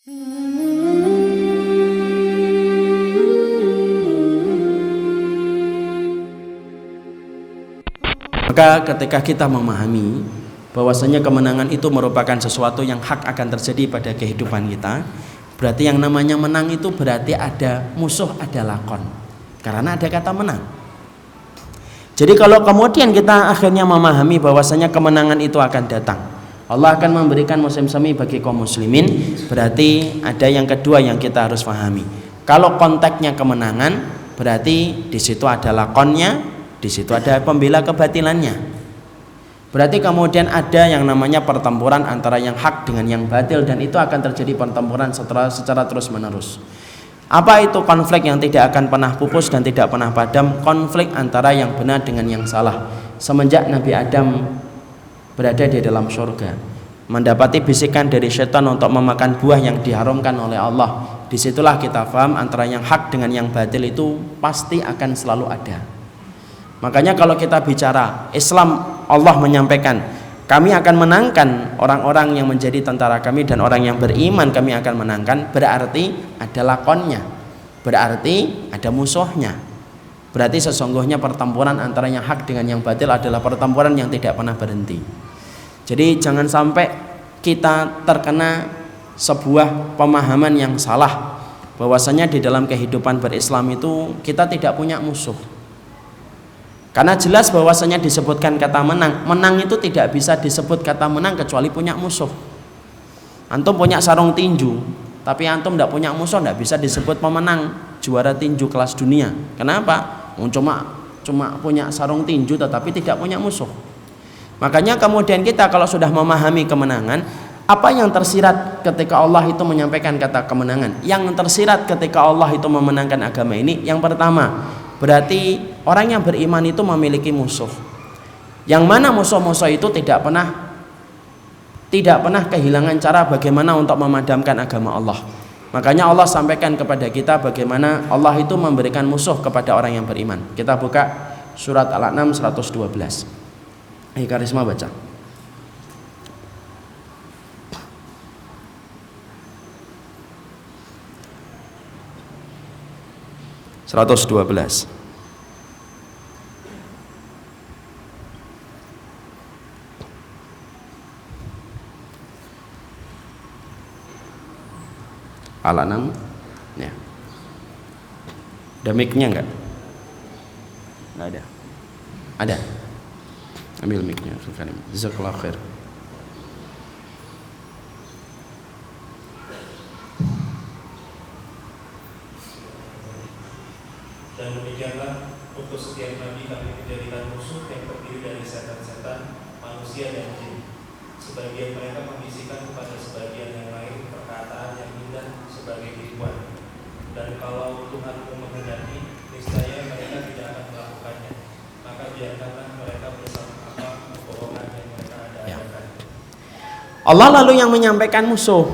Maka ketika kita memahami bahwasanya kemenangan itu merupakan sesuatu yang hak akan terjadi pada kehidupan kita, berarti yang namanya menang itu berarti ada musuh, ada lakon, karena ada kata menang. Jadi kalau kemudian kita akhirnya memahami bahwasanya kemenangan itu akan datang, Allah akan memberikan musim semi bagi kaum muslimin, berarti ada yang kedua yang kita harus pahami. Kalau konteksnya kemenangan, berarti di situ ada lakonnya, di situ ada pembela kebatilannya. Berarti kemudian ada yang namanya pertempuran antara yang hak dengan yang batil, dan itu akan terjadi pertempuran secara terus menerus. Apa itu konflik yang tidak akan pernah pupus dan tidak pernah padam? Konflik antara yang benar dengan yang salah. Semenjak Nabi Adam berada di dalam surga, mendapati bisikan dari setan untuk memakan buah yang diharamkan oleh Allah, disitulah kita paham antara yang hak dengan yang batil itu pasti akan selalu ada. Makanya kalau kita bicara Islam, Allah menyampaikan kami akan menangkan orang-orang yang menjadi tentara kami, dan orang yang beriman kami akan menangkan, berarti ada lakonnya, berarti ada musuhnya. Berarti sesungguhnya pertempuran antara yang hak dengan yang batil adalah pertempuran yang tidak pernah berhenti. Jadi jangan sampai kita terkena sebuah pemahaman yang salah bahwasanya di dalam kehidupan berislam itu kita tidak punya musuh. Karena jelas bahwasanya disebutkan kata menang, menang itu tidak bisa disebut kata menang kecuali punya musuh. Antum punya sarung tinju, tapi antum tidak punya musuh, tidak bisa disebut pemenang juara tinju kelas dunia. Kenapa? Cuma punya sarung tinju tetapi tidak punya musuh. Makanya kemudian kita kalau sudah memahami kemenangan, apa yang tersirat ketika Allah itu menyampaikan kata kemenangan? Yang tersirat ketika Allah itu memenangkan agama ini, yang pertama, berarti orang yang beriman itu memiliki musuh, yang mana musuh-musuh itu tidak pernah kehilangan cara bagaimana untuk memadamkan agama Allah. Makanya Allah sampaikan kepada kita bagaimana Allah itu memberikan musuh kepada orang yang beriman. Kita buka surat Al-An'am 112. Karisma baca. Al-An'am ya. Ada mic-nya enggak? Enggak ada. Ada. Ambil mic-nya. Jazakallahu khair. Dan demikianlah untuk setiap nabi kami menjadikan musuh yang terdiri dari setan-setan, manusia dan jin. Sebagian mereka membisikan kepada sebagian yang lain perkataan yang indah sebagai tipuan. Dan kalau Tuhanmu menghendaki, niscaya mereka tidak akan melakukannya. Maka biarkanlah mereka bersama apa kebohongan yang mereka adakan. Allah lalu yang menyampaikan musuh,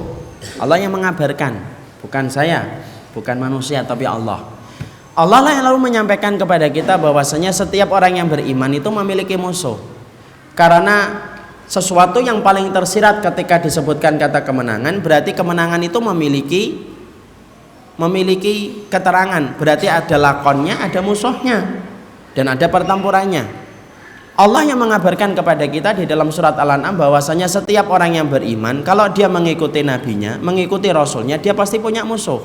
Allah yang mengabarkan, bukan saya, bukan manusia, tapi Allah. Allah lah yang lalu menyampaikan kepada kita bahwasanya setiap orang yang beriman itu memiliki musuh. Karena sesuatu yang paling tersirat ketika disebutkan kata kemenangan, berarti kemenangan itu memiliki keterangan, berarti ada lakonnya, ada musuhnya, dan ada pertempurannya. Allah yang mengabarkan kepada kita di dalam surat Al-An'am bahwasanya setiap orang yang beriman, kalau dia mengikuti nabinya, mengikuti rasulnya, dia pasti punya musuh.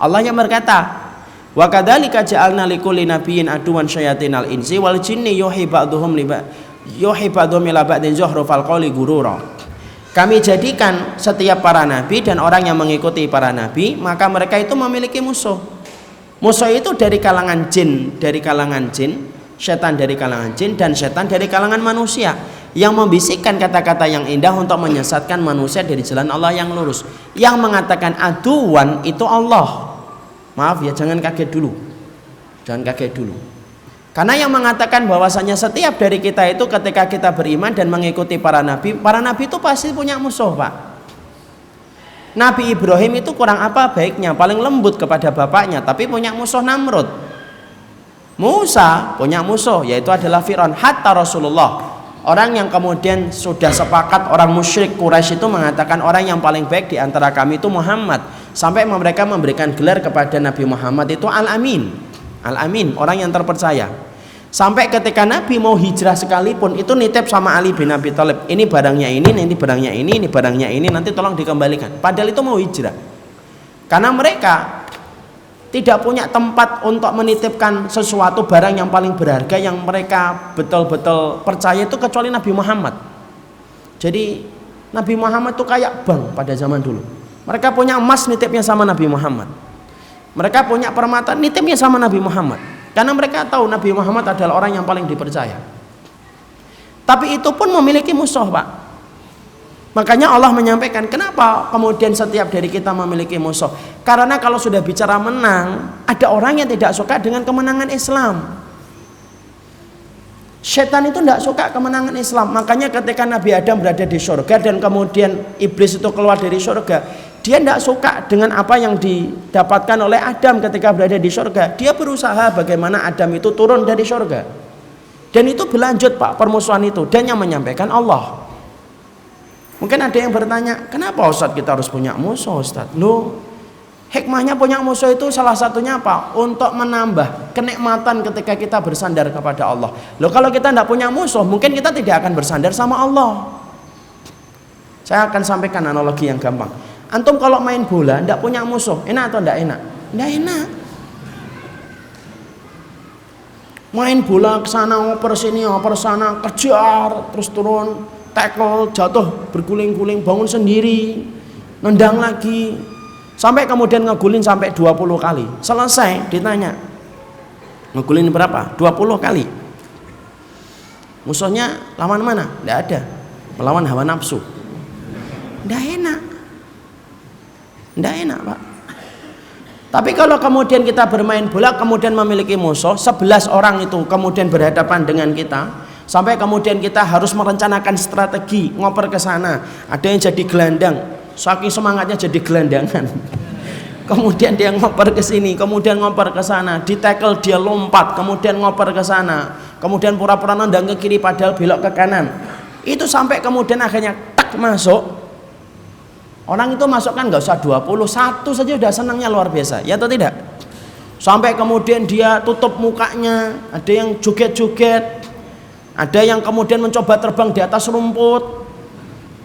Allah yang berkata, wa kadzalika ja'alna likulli nabiyyin aduwan syayatinal insi wal jinni yuhi ba'dhum ila ba'din zuhrufal qawli gurura. Kami jadikan setiap para nabi dan orang yang mengikuti para nabi, maka mereka itu memiliki musuh. Musuh itu dari kalangan jin, setan dari kalangan jin, dan setan dari kalangan manusia, yang membisikkan kata-kata yang indah untuk menyesatkan manusia dari jalan Allah yang lurus. Yang mengatakan aduan itu Allah. Maaf ya, jangan kaget dulu. Karena yang mengatakan bahwasanya setiap dari kita itu ketika kita beriman dan mengikuti para nabi itu pasti punya musuh, Pak. Nabi Ibrahim itu kurang apa baiknya? Paling lembut kepada bapaknya, tapi punya musuh Namrud. Musa punya musuh, yaitu adalah Fir'aun. Hatta Rasulullah Orang yang kemudian sudah sepakat, orang musyrik Quraisy itu mengatakan orang yang paling baik di antara kami itu Muhammad. Sampai mereka memberikan gelar kepada Nabi Muhammad itu Al-Amin. Al-Amin, orang yang terpercaya. Sampai ketika Nabi mau hijrah sekalipun itu nitip sama Ali bin Abi Thalib. Ini barangnya ini barangnya ini barangnya ini, nanti tolong dikembalikan. Padahal itu mau hijrah. Karena mereka tidak punya tempat untuk menitipkan sesuatu barang yang paling berharga yang mereka betul-betul percaya itu kecuali Nabi Muhammad. Jadi Nabi Muhammad itu kayak bank pada zaman dulu. Mereka punya emas nitipnya sama Nabi Muhammad. Mereka punya permata nitipnya sama Nabi Muhammad. Karena mereka tahu Nabi Muhammad adalah orang yang paling dipercaya. Tapi itu pun memiliki musuh, Pak. Makanya Allah menyampaikan kenapa kemudian setiap dari kita memiliki musuh. Karena kalau sudah bicara menang, ada orang yang tidak suka dengan kemenangan Islam. Setan itu tidak suka kemenangan Islam. Makanya ketika Nabi Adam berada di surga dan kemudian iblis itu keluar dari surga, dia tidak suka dengan apa yang didapatkan oleh Adam ketika berada di surga. Dia berusaha bagaimana Adam itu turun dari surga. Dan itu berlanjut, Pak, permusuhan itu. Dan yang menyampaikan Allah. Mungkin ada yang bertanya, kenapa Ustadz kita harus punya musuh, Ustadz? Loh, hikmahnya punya musuh itu salah satunya apa? Untuk menambah kenikmatan ketika kita bersandar kepada Allah. Loh, kalau kita tidak punya musuh, mungkin kita tidak akan bersandar sama Allah. Saya akan sampaikan analogi yang gampang. Antum kalau main bola tidak punya musuh, enak atau tidak enak? Tidak enak. Main bola ke sana, oper sini, oper sana, kejar, terus turun, tackle, jatuh, berguling-guling, bangun sendiri, nendang lagi, sampai kemudian ngegulin sampai 20 kali. Selesai ditanya, ngegulin berapa? 20 kali. Musuhnya lawan mana? Tidak ada. Melawan hawa nafsu. Tidak enak. Tidak enak, Pak. Tapi kalau kemudian kita bermain bola kemudian memiliki musuh 11 orang itu kemudian berhadapan dengan kita, sampai kemudian kita harus merencanakan strategi ngoper ke sana. Ada yang jadi gelandang, saking semangatnya jadi gelandangan. Kemudian dia ngoper ke sini, kemudian ngoper ke sana, di tackle dia lompat, kemudian ngoper ke sana, kemudian pura-pura nendang ke kiri padahal belok ke kanan. Itu sampai kemudian akhirnya tak masuk. Orang itu masuk kan nggak usah 20, satu saja udah senangnya luar biasa, ya atau tidak? Sampai kemudian dia tutup mukanya, ada yang joget-joget, ada yang kemudian mencoba terbang di atas rumput,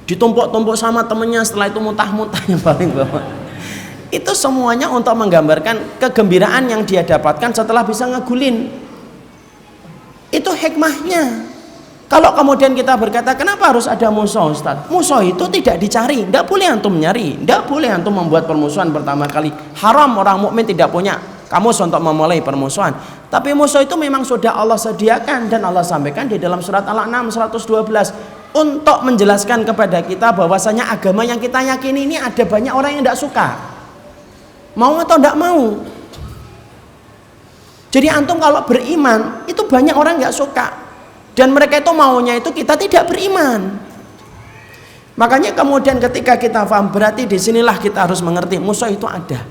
ditumpuk-tumpuk sama temennya, setelah itu muntah-muntah yang paling bawah. Itu semuanya untuk menggambarkan kegembiraan yang dia dapatkan setelah bisa ngegulin. Itu hikmahnya. Kalau kemudian kita berkata, kenapa harus ada musuh, Ustaz? Musuh itu tidak dicari, tidak boleh antum nyari, tidak boleh antum membuat permusuhan pertama kali. Haram orang mukmin tidak punya kamus untuk memulai permusuhan. Tapi musuh itu memang sudah Allah sediakan dan Allah sampaikan di dalam surat Al-An'am 112 untuk menjelaskan kepada kita bahwasanya agama yang kita yakini ini ada banyak orang yang tidak suka. Mau atau tidak mau. Jadi antum kalau beriman itu banyak orang nggak suka. Dan mereka itu maunya itu kita tidak beriman. Makanya kemudian ketika kita paham, berarti disinilah kita harus mengerti musuh itu ada.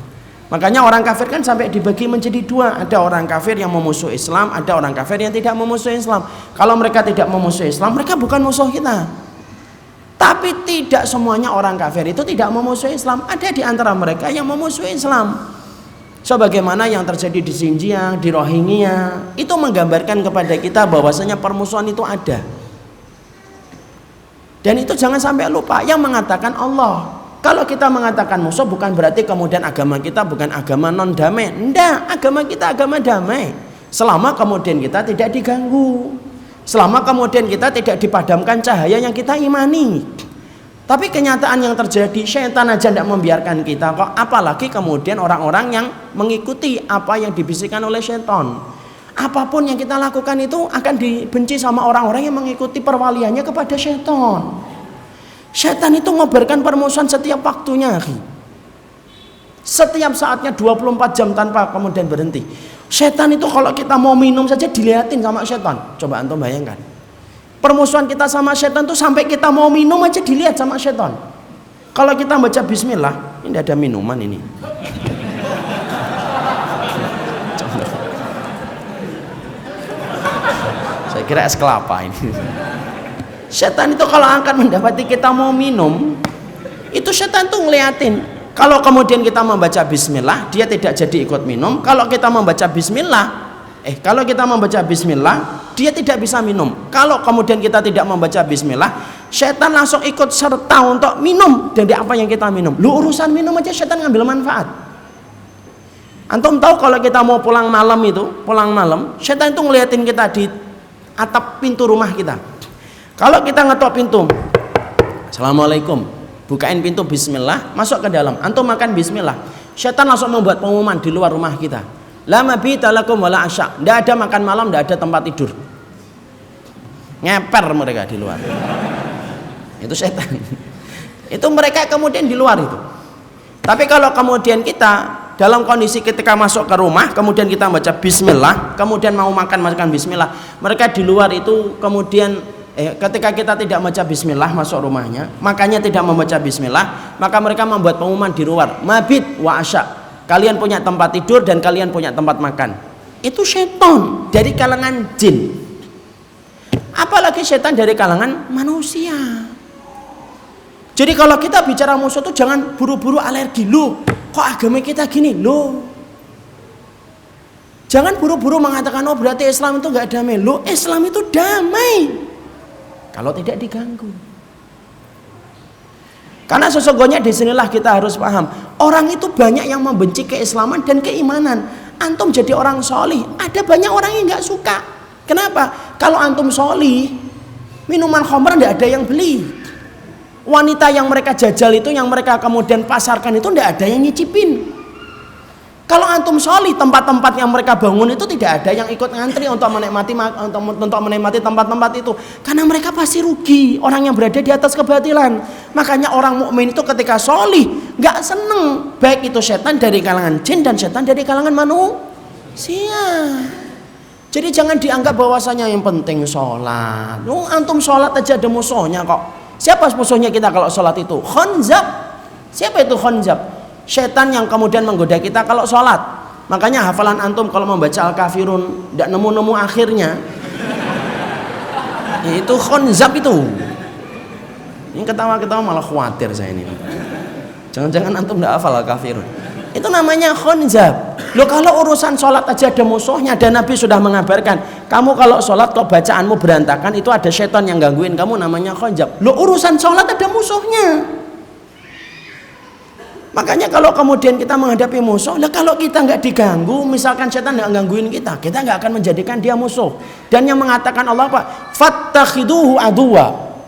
Makanya orang kafir kan sampai dibagi menjadi dua. Ada orang kafir yang memusuhi Islam, ada orang kafir yang tidak memusuhi Islam. Kalau mereka tidak memusuhi Islam, mereka bukan musuh kita. Tapi tidak semuanya orang kafir itu tidak memusuhi Islam. Ada di antara mereka yang memusuhi Islam. Sebagaimana yang terjadi di Xinjiang, di Rohingya, itu menggambarkan kepada kita bahwasanya permusuhan itu ada. Dan itu jangan sampai lupa, yang mengatakan Allah. Kalau kita mengatakan musuh bukan berarti kemudian agama kita bukan agama non damai. Tidak, agama kita agama damai. Selama kemudian kita tidak diganggu, selama kemudian kita tidak dipadamkan cahaya yang kita imani. Tapi kenyataan yang terjadi, syaitan aja tidak membiarkan kita kok, apalagi kemudian orang-orang yang mengikuti apa yang dibisikkan oleh syaitan. Apapun yang kita lakukan itu akan dibenci sama orang-orang yang mengikuti perwaliannya kepada syaitan. Syaitan itu ngobarkan permusuhan setiap waktunya, setiap saatnya 24 jam tanpa kemudian berhenti. Syaitan itu kalau kita mau minum saja dilihatin sama syaitan. Coba antum bayangkan. Permusuhan kita sama syaitan itu sampai kita mau minum aja dilihat sama syaitan. Kalau kita baca bismillah, ini ada minuman ini. Saya kira es kelapa ini. Setan itu kalau akan mendapati kita mau minum, itu setan tuh ngeliatin. Kalau kemudian kita membaca bismillah, dia tidak jadi ikut minum. Kalau kita membaca bismillah, dia tidak bisa minum. Kalau kemudian kita tidak membaca bismillah, setan langsung ikut serta untuk minum dari apa yang kita minum. Lu urusan minum aja setan ngambil manfaat. Antum tahu kalau kita mau pulang malam, setan itu ngeliatin kita di atap pintu rumah kita. Kalau kita ngetok pintu, assalamualaikum, bukain pintu bismillah, masuk ke dalam, antum makan bismillah, setan langsung membuat pengumuman di luar rumah kita, la mabita lakum wala asya, tidak ada makan malam, tidak ada tempat tidur, ngeper mereka di luar. Itu setan. Itu mereka kemudian di luar itu. Tapi kalau kemudian kita dalam kondisi ketika masuk ke rumah, kemudian kita baca bismillah, kemudian mau makan bismillah, mereka di luar itu kemudian ketika kita tidak membaca bismillah masuk rumahnya, makanya tidak membaca bismillah, maka mereka membuat pengumuman di luar, mabit wa asya, kalian punya tempat tidur dan kalian punya tempat makan. Itu setan dari kalangan jin, apalagi setan dari kalangan manusia. Jadi kalau kita bicara musuh itu jangan buru-buru alergi. Loh, kok agama kita gini? Loh, jangan buru-buru mengatakan oh berarti Islam itu gak damai. Loh, Islam itu damai kalau tidak diganggu. Karena sesungguhnya disinilah kita harus paham, orang itu banyak yang membenci keislaman dan keimanan. Antum jadi orang solih, ada banyak orang yang nggak suka. Kenapa? Kalau antum solih, minuman khamr tidak ada yang beli. Wanita yang mereka jajal itu, yang mereka kemudian pasarkan itu tidak ada yang nyicipin. Kalau antum solih, tempat-tempat yang mereka bangun itu tidak ada yang ikut ngantri untuk menikmati tempat-tempat itu, karena mereka pasti rugi. Orang yang berada di atas kebatilan. Makanya orang mukmin itu ketika solih nggak seneng, baik itu setan dari kalangan jin dan setan dari kalangan manusia. Jadi jangan dianggap bahwasanya yang penting sholat. Antum sholat aja ada musuhnya kok. Siapa musuhnya kita kalau sholat itu? Khanzab. Siapa itu khanzab? Setan yang kemudian menggoda kita kalau sholat. Makanya hafalan antum kalau membaca Al-Kafirun tidak nemu-nemu akhirnya, itu khanzab itu. Ini ketawa-ketawa malah khawatir saya ini. Jangan-jangan antum tidak hafal Al-Kafirun. Itu namanya khanzab. Loh, kalau urusan sholat aja ada musuhnya, dan Nabi sudah mengabarkan, kamu kalau sholat kok bacaanmu berantakan, itu ada setan yang gangguin kamu, namanya khanzab. Loh, urusan sholat ada musuhnya. Makanya kalau kemudian kita menghadapi musuh, lah kalau kita nggak diganggu, misalkan setan nggak gangguin kita nggak akan menjadikan dia musuh. Dan yang mengatakan Allah apa? Fattakhiduhu aduwa.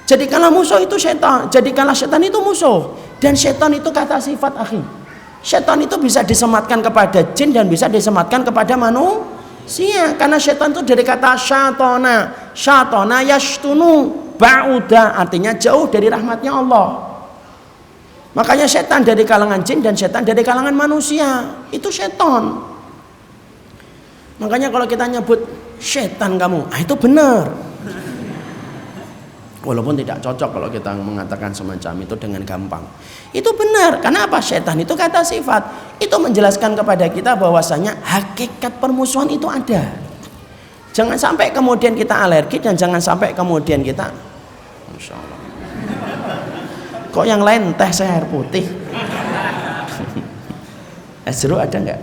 Jadikanlah musuh itu setan, jadikanlah setan itu musuh. Dan setan itu kata sifat akhi. Setan itu bisa disematkan kepada jin dan bisa disematkan kepada manusia. Karena setan itu dari kata syatona yashtunu ba'uda, artinya jauh dari rahmatnya Allah. Makanya setan dari kalangan jin dan setan dari kalangan manusia. Itu setan. Makanya kalau kita nyebut setan kamu, itu benar. Walaupun tidak cocok kalau kita mengatakan semacam itu dengan gampang. Itu benar. Karena apa? Setan itu kata sifat. Itu menjelaskan kepada kita bahwasanya hakikat permusuhan itu ada. Jangan sampai kemudian kita alergi, dan jangan sampai kemudian kita, Masya Allah, kok yang lain teh saya air putih. Es jeruk ada nggak?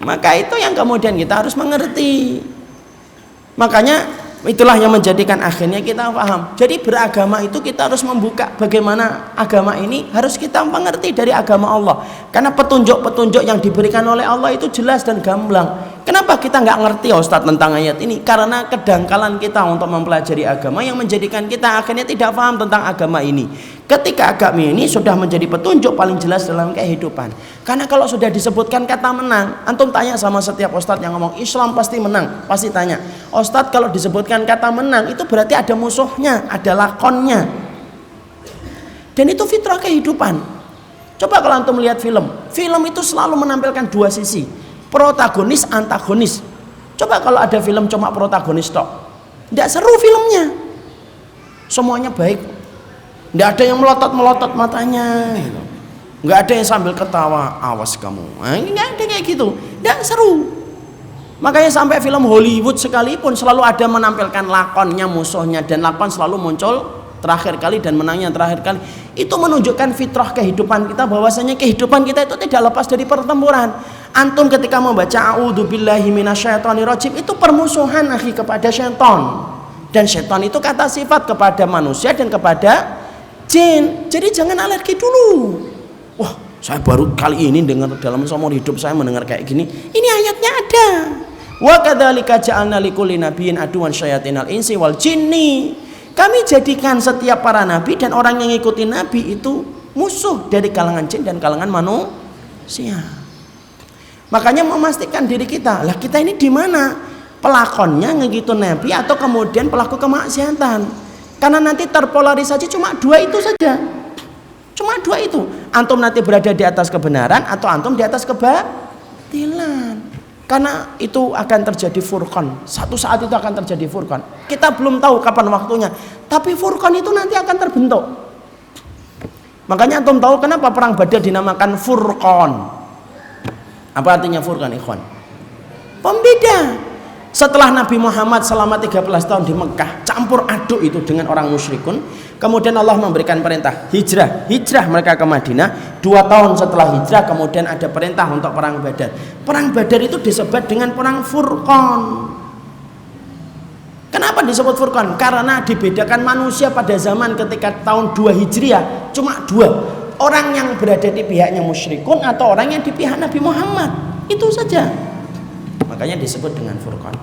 Maka itu yang kemudian kita harus mengerti. Makanya itulah yang menjadikan akhirnya kita paham. Jadi beragama itu kita harus membuka bagaimana agama ini harus kita mengerti dari agama Allah. Karena petunjuk-petunjuk yang diberikan oleh Allah itu jelas dan gamblang. Kenapa kita nggak ngerti Ustadz tentang ayat ini? Karena kedangkalan kita untuk mempelajari agama yang menjadikan kita akhirnya tidak paham tentang agama ini. Ketika agama ini sudah menjadi petunjuk paling jelas dalam kehidupan. Karena kalau sudah disebutkan kata menang, antum tanya sama setiap Ustadz yang ngomong Islam pasti menang, pasti tanya, Ustadz kalau disebutkan kata menang itu berarti ada musuhnya, ada lakonnya. Dan itu fitrah kehidupan. Coba kalau antum melihat film itu selalu menampilkan dua sisi, protagonis, antagonis. Coba kalau ada film cuma protagonis tok, tidak seru filmnya. Semuanya baik, tidak ada yang melotot matanya, nggak ada yang sambil ketawa, awas kamu, nggak ada kayak gitu, tidak seru. Makanya sampai film Hollywood sekalipun selalu ada menampilkan lakonnya musuhnya, dan lakon selalu muncul terakhir kali dan menangnya terakhir kali. Itu menunjukkan fitrah kehidupan kita, bahwasanya kehidupan kita itu tidak lepas dari pertempuran. Antum ketika membaca a'udzubillahi minasyaitonirrajim itu permusuhan akhi kepada syaitan. Dan syaitan itu kata sifat kepada manusia dan kepada jin. Jadi jangan alergi dulu. Wah, saya baru kali ini dengar dalam seumur hidup saya mendengar kayak gini. Ini ayatnya ada. Wa kadzalika ja'alna likulli nabiyyin aduwan syayatinal insi wal jinni. Kami jadikan setiap para nabi dan orang yang ngikutin nabi itu musuh dari kalangan jin dan kalangan manusia. Makanya memastikan diri kita, lah kita ini di mana? Pelakonnya ngegitu nabi atau kemudian pelaku kemaksiatan? Karena nanti terpolarisasi cuma dua itu saja. Cuma dua itu. Antum nanti berada di atas kebenaran atau antum di atas kebatilan. Karena itu akan terjadi furqan. Satu saat itu akan terjadi furqan. Kita belum tahu kapan waktunya, tapi furqan itu nanti akan terbentuk. Makanya antum tahu kenapa perang Badar dinamakan furqan? Apa artinya furqan, ikhwan? Pembeda. Setelah Nabi Muhammad selama 13 tahun di Mekah campur aduk itu dengan orang musyrikun, kemudian Allah memberikan perintah hijrah mereka ke Madinah. 2 tahun setelah hijrah kemudian ada perintah untuk perang Badar. Perang Badar itu disebut dengan perang Furqan. Kenapa disebut Furqan? Karena dibedakan manusia pada zaman ketika tahun 2 Hijriah cuma 2. Orang yang berada di pihaknya musyrikun atau orang yang di pihak Nabi Muhammad. Itu saja. Makanya disebut dengan Furqan.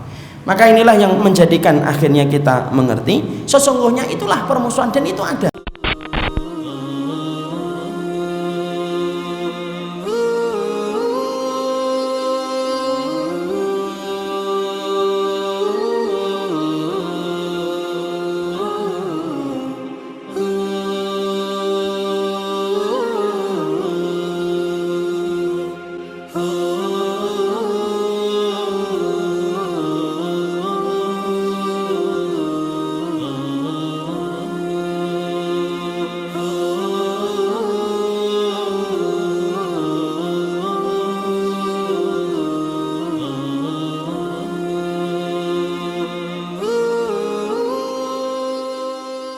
Maka inilah yang menjadikan akhirnya kita mengerti sesungguhnya itulah permusuhan dan itu ada.